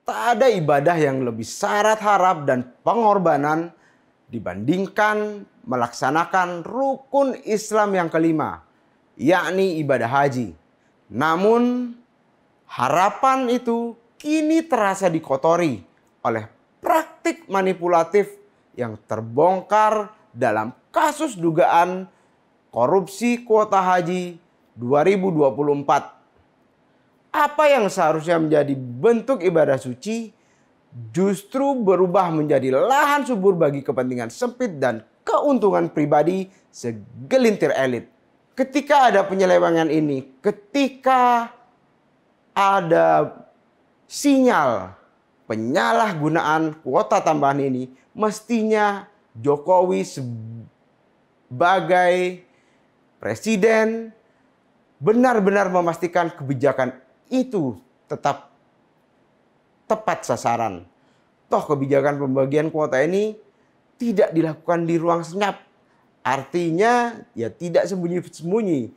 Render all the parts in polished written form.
Tak ada ibadah yang lebih syarat harap dan pengorbanan dibandingkan melaksanakan rukun Islam yang kelima, yakni ibadah haji. Namun, harapan itu kini terasa dikotori oleh praktik manipulatif yang terbongkar dalam kasus dugaan korupsi kuota haji 2024. Apa yang seharusnya menjadi bentuk ibadah suci justru berubah menjadi lahan subur bagi kepentingan sempit dan keuntungan pribadi segelintir elit. Ketika ada penyelewengan ini, ketika ada sinyal penyalahgunaan kuota tambahan ini, mestinya Jokowi sebagai presiden benar-benar memastikan kebijakan itu tetap tepat sasaran. Toh kebijakan pembagian kuota ini tidak dilakukan di ruang senyap. Artinya ya tidak sembunyi-sembunyi.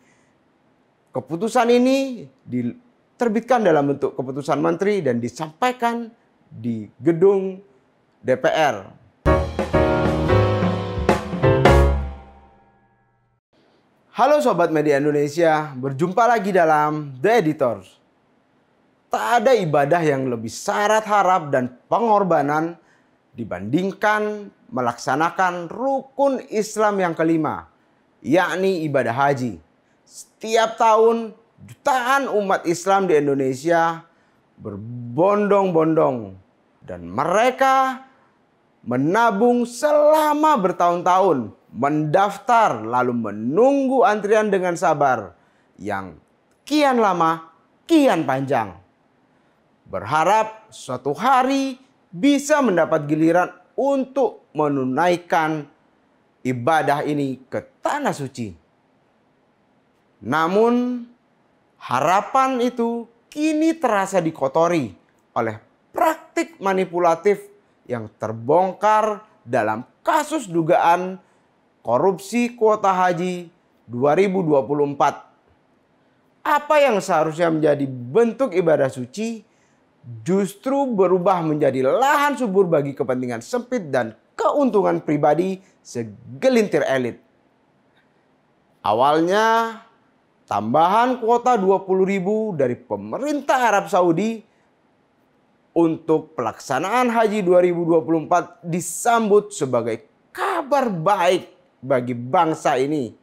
Keputusan ini diterbitkan dalam bentuk keputusan menteri dan disampaikan di gedung DPR. Halo Sobat Media Indonesia, berjumpa lagi dalam The Editor. Tak ada ibadah yang lebih syarat harap dan pengorbanan dibandingkan melaksanakan rukun Islam yang kelima, yakni ibadah haji. Setiap tahun, jutaan umat Islam di Indonesia berbondong-bondong dan mereka menabung selama bertahun-tahun, mendaftar lalu menunggu antrian dengan sabar yang kian lama, kian panjang. Berharap suatu hari bisa mendapat giliran untuk menunaikan ibadah ini ke tanah suci. Namun harapan itu kini terasa dikotori oleh praktik manipulatif yang terbongkar dalam kasus dugaan korupsi kuota haji 2024. Apa yang seharusnya menjadi bentuk ibadah suci justru berubah menjadi lahan subur bagi kepentingan sempit dan keuntungan pribadi segelintir elit. Awalnya tambahan kuota 20.000 dari pemerintah Arab Saudi untuk pelaksanaan haji 2024 disambut sebagai kabar baik bagi bangsa ini.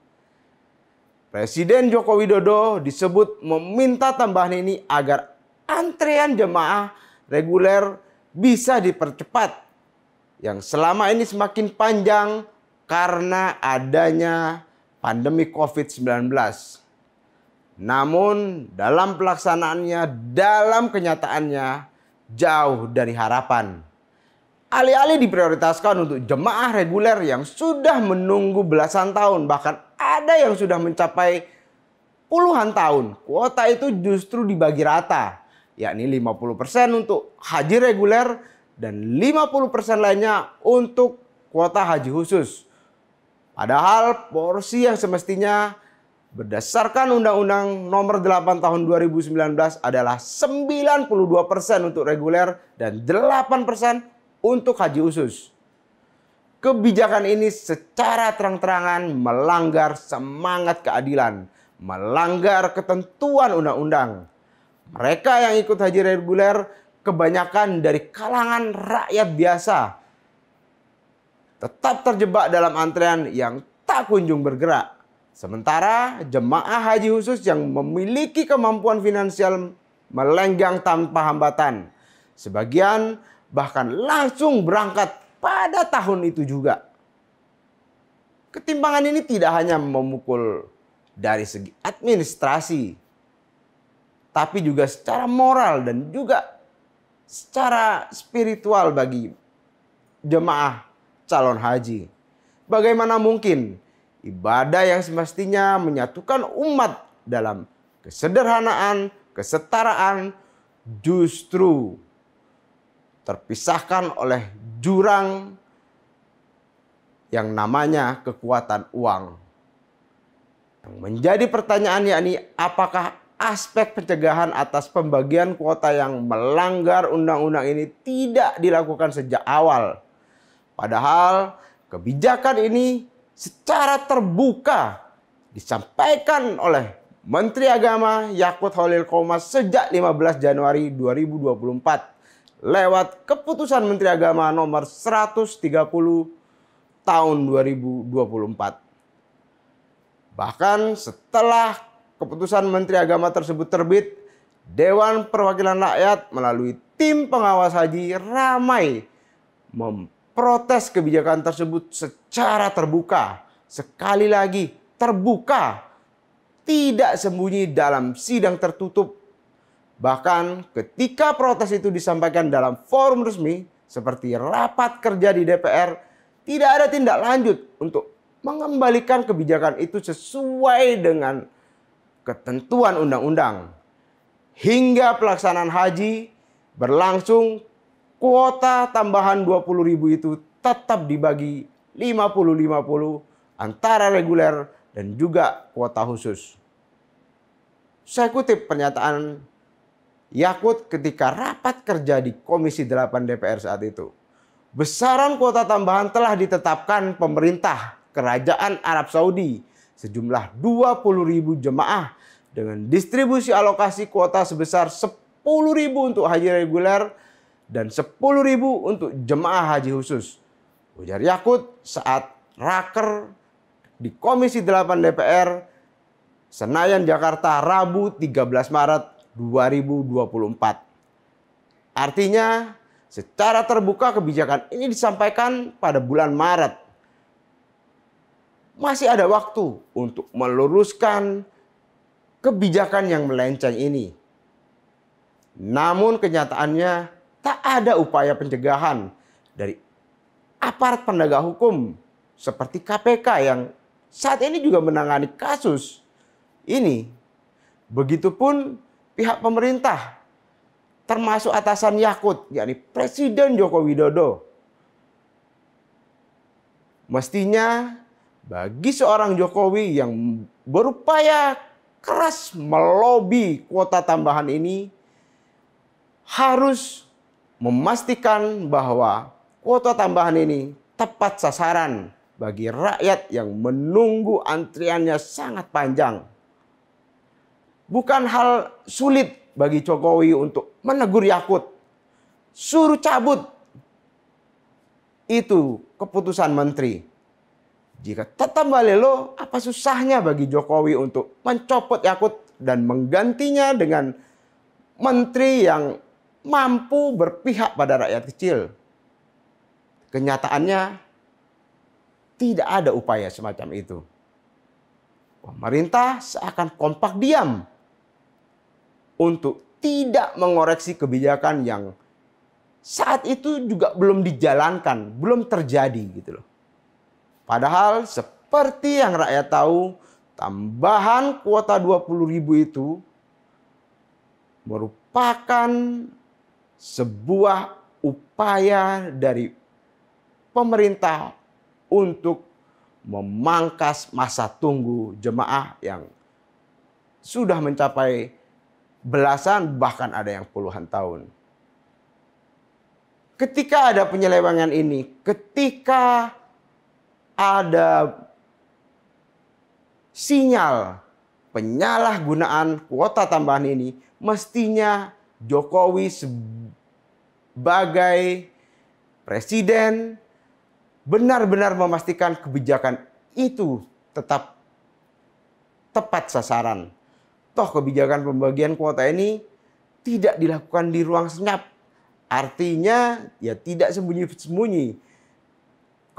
Presiden Joko Widodo disebut meminta tambahan ini agar antrean jemaah reguler bisa dipercepat yang selama ini semakin panjang karena adanya pandemi COVID-19. Namun dalam pelaksanaannya, dalam kenyataannya jauh dari harapan. Alih-alih diprioritaskan untuk jemaah reguler yang sudah menunggu belasan tahun, bahkan ada yang sudah mencapai puluhan tahun, kuota itu justru dibagi rata, yakni 50% untuk haji reguler dan 50% lainnya untuk kuota haji khusus. Padahal porsi yang semestinya berdasarkan Undang-Undang Nomor 8 Tahun 2019 adalah 92% untuk reguler dan 8% untuk haji khusus. Kebijakan ini secara terang-terangan melanggar semangat keadilan, melanggar ketentuan undang-undang. Mereka yang ikut haji reguler kebanyakan dari kalangan rakyat biasa, tetap terjebak dalam antrean yang tak kunjung bergerak. Sementara jemaah haji khusus yang memiliki kemampuan finansial melenggang tanpa hambatan. Sebagian bahkan langsung berangkat pada tahun itu juga. Ketimpangan ini tidak hanya memukul dari segi administrasi, tapi juga secara moral dan juga secara spiritual bagi jemaah calon haji. Bagaimana mungkin ibadah yang semestinya menyatukan umat dalam kesederhanaan, kesetaraan, justru terpisahkan oleh jurang yang namanya kekuatan uang. Yang menjadi pertanyaan yakni apakah aspek pencegahan atas pembagian kuota yang melanggar undang-undang ini tidak dilakukan sejak awal. Padahal kebijakan ini secara terbuka disampaikan oleh Menteri Agama Yakut Khalil Qomas sejak 15 Januari 2024 lewat Keputusan Menteri Agama nomor 130 tahun 2024. Bahkan setelah Keputusan Menteri Agama tersebut terbit, Dewan Perwakilan Rakyat melalui tim pengawas haji ramai memprotes kebijakan tersebut secara terbuka. Sekali lagi, terbuka. Tidak sembunyi dalam sidang tertutup. Bahkan ketika protes itu disampaikan dalam forum resmi seperti rapat kerja di DPR, tidak ada tindak lanjut untuk mengembalikan kebijakan itu sesuai dengan ketentuan undang-undang. Hingga pelaksanaan haji berlangsung, kuota tambahan 20.000 itu tetap dibagi 50-50 antara reguler dan juga kuota khusus. Saya kutip pernyataan Yakut ketika rapat kerja di Komisi 8 DPR saat itu. Besaran kuota tambahan telah ditetapkan pemerintah Kerajaan Arab Saudi sejumlah 20.000 jemaah dengan distribusi alokasi kuota sebesar 10.000 untuk haji reguler dan 10.000 untuk jemaah haji khusus. Ujar Yakut saat raker di Komisi 8 DPR Senayan, Jakarta, Rabu 13 Maret 2024. Artinya, secara terbuka kebijakan ini disampaikan pada bulan Maret. Masih ada waktu untuk meluruskan kebijakan yang melenceng ini. Namun kenyataannya tak ada upaya pencegahan dari aparat penegak hukum seperti KPK yang saat ini juga menangani kasus ini. Begitupun pihak pemerintah termasuk atasan Yakut, yakni Presiden Joko Widodo. Mestinya bagi seorang Jokowi yang berupaya keras melobi kuota tambahan ini harus memastikan bahwa kuota tambahan ini tepat sasaran bagi rakyat yang menunggu antriannya sangat panjang. Bukan hal sulit bagi Jokowi untuk menegur Yakut, suruh cabut itu keputusan menteri. Jika tetap balelo, apa susahnya bagi Jokowi untuk mencopot Yakut dan menggantinya dengan menteri yang mampu berpihak pada rakyat kecil? Kenyataannya tidak ada upaya semacam itu. Pemerintah seakan kompak diam untuk tidak mengoreksi kebijakan yang saat itu juga belum dijalankan, belum terjadi gitu loh. Padahal seperti yang rakyat tahu, tambahan kuota 20.000 itu merupakan sebuah upaya dari pemerintah untuk memangkas masa tunggu jemaah yang sudah mencapai belasan, bahkan ada yang puluhan tahun. Ketika ada penyelewengan ini, ketika ada sinyal penyalahgunaan kuota tambahan ini, mestinya Jokowi sebagai presiden benar-benar memastikan kebijakan itu tetap tepat sasaran. Toh kebijakan pembagian kuota ini tidak dilakukan di ruang senyap. Artinya ya tidak sembunyi-sembunyi.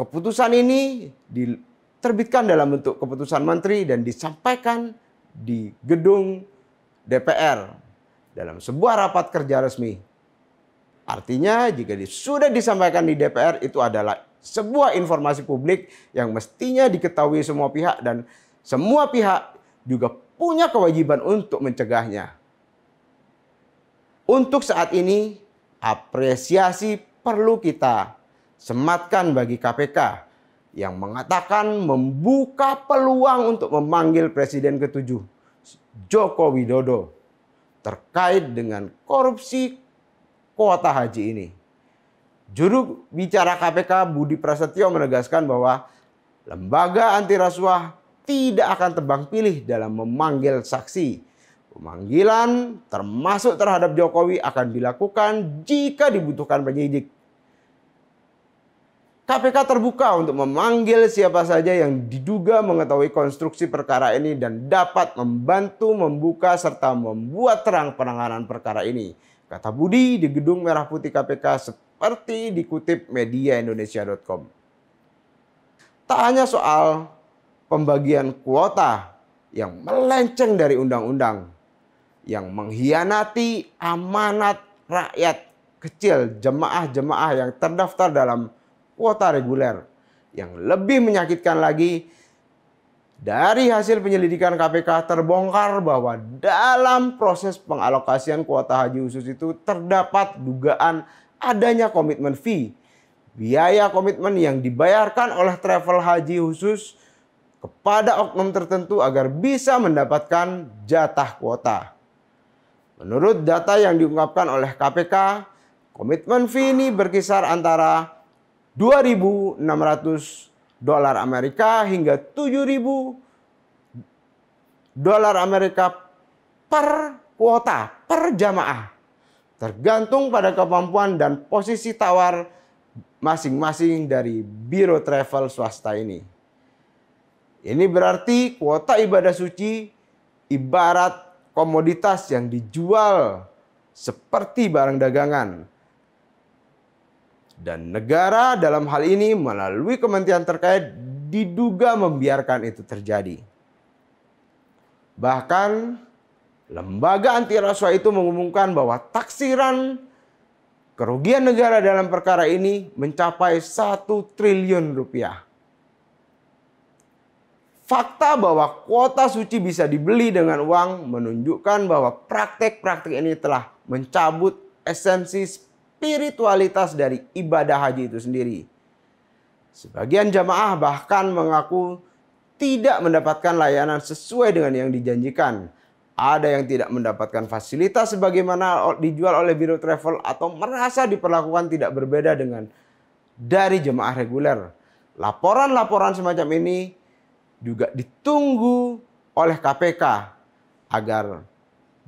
Keputusan ini diterbitkan dalam bentuk keputusan menteri dan disampaikan di gedung DPR dalam sebuah rapat kerja resmi. Artinya jika sudah disampaikan di DPR, itu adalah sebuah informasi publik yang mestinya diketahui semua pihak dan semua pihak juga punya kewajiban untuk mencegahnya. Untuk saat ini, apresiasi perlu kita sematkan bagi KPK yang mengatakan membuka peluang untuk memanggil Presiden ke-7 Joko Widodo terkait dengan korupsi kuota haji ini. Juru bicara KPK Budi Prasetyo menegaskan bahwa lembaga anti rasuah tidak akan tebang pilih dalam memanggil saksi. Pemanggilan termasuk terhadap Jokowi akan dilakukan jika dibutuhkan penyidik. KPK terbuka untuk memanggil siapa saja yang diduga mengetahui konstruksi perkara ini dan dapat membantu membuka serta membuat terang penanganan perkara ini, kata Budi di Gedung Merah Putih KPK seperti dikutip mediaindonesia.com. Tak hanya soal pembagian kuota yang melenceng dari undang-undang, yang mengkhianati amanat rakyat kecil, jemaah-jemaah yang terdaftar dalam kuota reguler. Yang lebih menyakitkan lagi, dari hasil penyelidikan KPK terbongkar bahwa dalam proses pengalokasian kuota haji khusus itu terdapat dugaan adanya komitmen fee, biaya komitmen yang dibayarkan oleh travel haji khusus kepada oknum tertentu agar bisa mendapatkan jatah kuota. Menurut data yang diungkapkan oleh KPK, komitmen fee ini berkisar antara $2.600 Amerika hingga $7.000 Amerika per kuota, per jamaah. Tergantung pada kemampuan dan posisi tawar masing-masing dari biro travel swasta ini. Ini berarti kuota ibadah suci ibarat komoditas yang dijual seperti barang dagangan. Dan negara dalam hal ini melalui kementerian terkait diduga membiarkan itu terjadi. Bahkan lembaga anti rasuah itu mengumumkan bahwa taksiran kerugian negara dalam perkara ini mencapai 1 triliun rupiah. Fakta bahwa kuota suci bisa dibeli dengan uang menunjukkan bahwa praktek-praktek ini telah mencabut esensi spiritualitas dari ibadah haji itu sendiri. Sebagian jamaah bahkan mengaku tidak mendapatkan layanan sesuai dengan yang dijanjikan. Ada yang tidak mendapatkan fasilitas sebagaimana dijual oleh biro travel atau merasa diperlakukan tidak berbeda dengan dari jemaah reguler. Laporan-laporan semacam ini juga ditunggu oleh KPK agar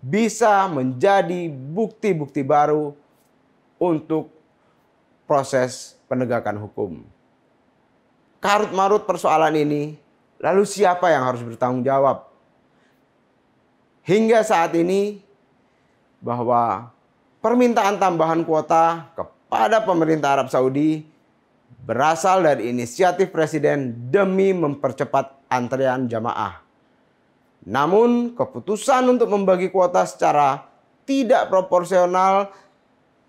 bisa menjadi bukti-bukti baru untuk proses penegakan hukum. Karut-marut persoalan ini, lalu siapa yang harus bertanggung jawab? Hingga saat ini, bahwa permintaan tambahan kuota kepada pemerintah Arab Saudi berasal dari inisiatif Presiden demi mempercepat antrean jamaah. Namun, keputusan untuk membagi kuota secara tidak proporsional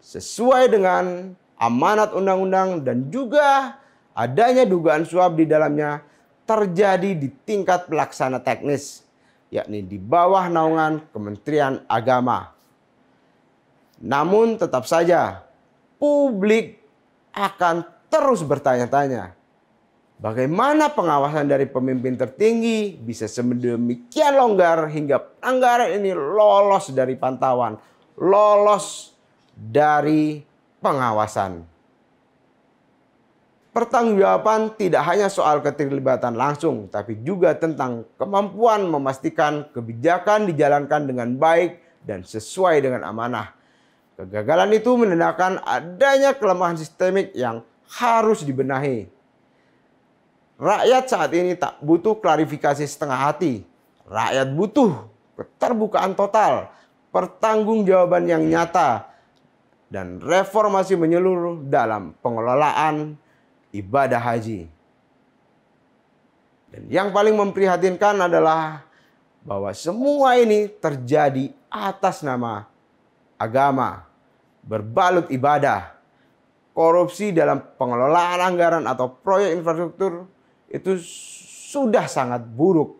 sesuai dengan amanat undang-undang dan juga adanya dugaan suap di dalamnya terjadi di tingkat pelaksana teknis, yakni di bawah naungan Kementerian Agama. Namun tetap saja publik akan terus bertanya-tanya, bagaimana pengawasan dari pemimpin tertinggi bisa sedemikian longgar hingga pelanggaran ini lolos dari pantauan, lolos dari pengawasan. Pertanggungjawaban tidak hanya soal keterlibatan langsung, tapi juga tentang kemampuan memastikan kebijakan dijalankan dengan baik dan sesuai dengan amanah. Kegagalan itu menandakan adanya kelemahan sistemik yang harus dibenahi. Rakyat saat ini tak butuh klarifikasi setengah hati. Rakyat butuh keterbukaan total, pertanggungjawaban yang nyata, dan reformasi menyeluruh dalam pengelolaan ibadah haji. Dan yang paling memprihatinkan adalah bahwa semua ini terjadi atas nama agama, berbalut ibadah. Korupsi dalam pengelolaan anggaran atau proyek infrastruktur itu sudah sangat buruk.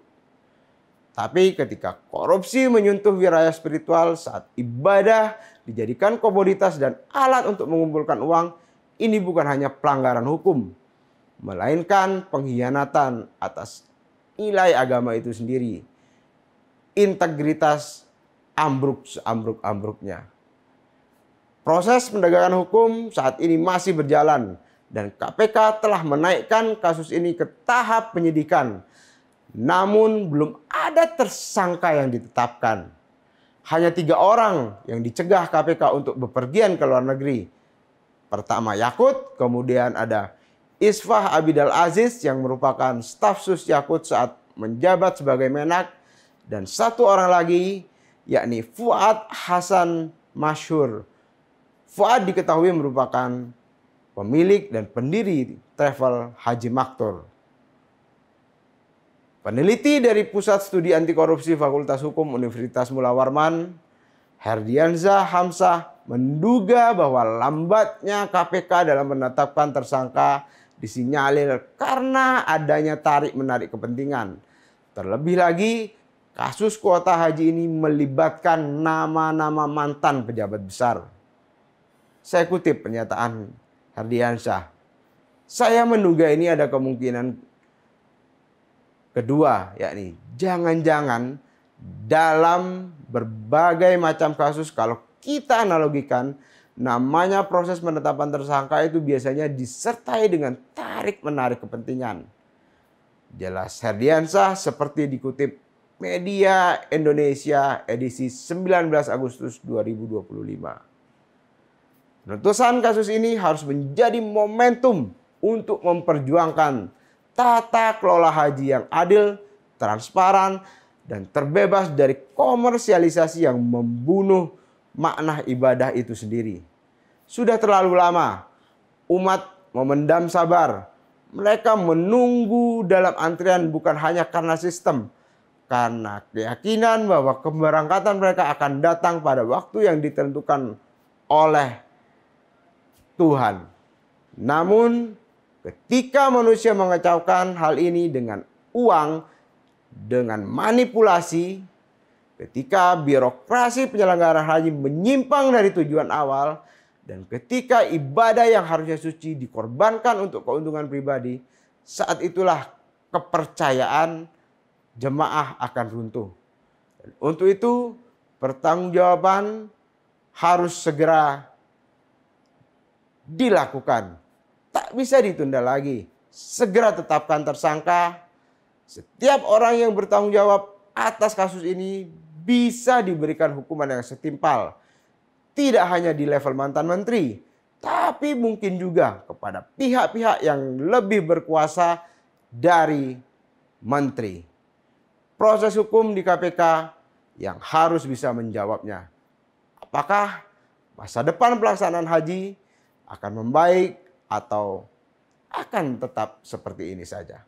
Tapi ketika korupsi menyentuh wilayah spiritual saat ibadah dijadikan komoditas dan alat untuk mengumpulkan uang, ini bukan hanya pelanggaran hukum, melainkan pengkhianatan atas nilai agama itu sendiri. integritas ambruk seambruk-ambruknya. Proses penegakan hukum saat ini masih berjalan dan KPK telah menaikkan kasus ini ke tahap penyidikan. Namun belum ada tersangka yang ditetapkan. Hanya 3 orang yang dicegah KPK untuk bepergian ke luar negeri. Pertama Yakut, kemudian ada Isfah Abidal Aziz yang merupakan staf sus Yakut saat menjabat sebagai Menak. Dan 1 orang lagi yakni Fuad Hasan Masyhur. Fuad diketahui merupakan pemilik dan pendiri travel Haji Maktur. Peneliti dari Pusat Studi Anti Korupsi Fakultas Hukum Universitas Mula Warman, Herdiansyah Hamzah, menduga bahwa lambatnya KPK dalam menetapkan tersangka disinyalir karena adanya tarik-menarik kepentingan. Terlebih lagi, kasus kuota haji ini melibatkan nama-nama mantan pejabat besar. Saya kutip pernyataan Herdiansyah. Saya menduga ini ada kemungkinan kedua, yakni jangan-jangan dalam berbagai macam kasus kalau kita analogikan, namanya proses penetapan tersangka itu biasanya disertai dengan tarik-menarik kepentingan. Jelas Herdiansyah seperti dikutip Media Indonesia edisi 19 Agustus 2025. Penuntutan kasus ini harus menjadi momentum untuk memperjuangkan tata kelola haji yang adil, transparan, dan terbebas dari komersialisasi yang membunuh makna ibadah itu sendiri. Sudah terlalu lama umat memendam sabar. Mereka menunggu dalam antrian bukan hanya karena sistem, karena keyakinan bahwa keberangkatan mereka akan datang pada waktu yang ditentukan oleh Tuhan. Namun ketika manusia mengacaukan hal ini dengan uang, dengan manipulasi, ketika birokrasi penyelenggara haji menyimpang dari tujuan awal, dan ketika ibadah yang harusnya suci dikorbankan untuk keuntungan pribadi, saat itulah kepercayaan jemaah akan runtuh. Dan untuk itu, pertanggungjawaban harus segera dilakukan. Tak bisa ditunda lagi. Segera tetapkan tersangka. Setiap orang yang bertanggung jawab atas kasus ini bisa diberikan hukuman yang setimpal. Tidak hanya di level mantan menteri, tapi mungkin juga kepada pihak-pihak yang lebih berkuasa dari menteri. Proses hukum di KPK yang harus bisa menjawabnya. Apakah masa depan pelaksanaan haji akan membaik atau akan tetap seperti ini saja?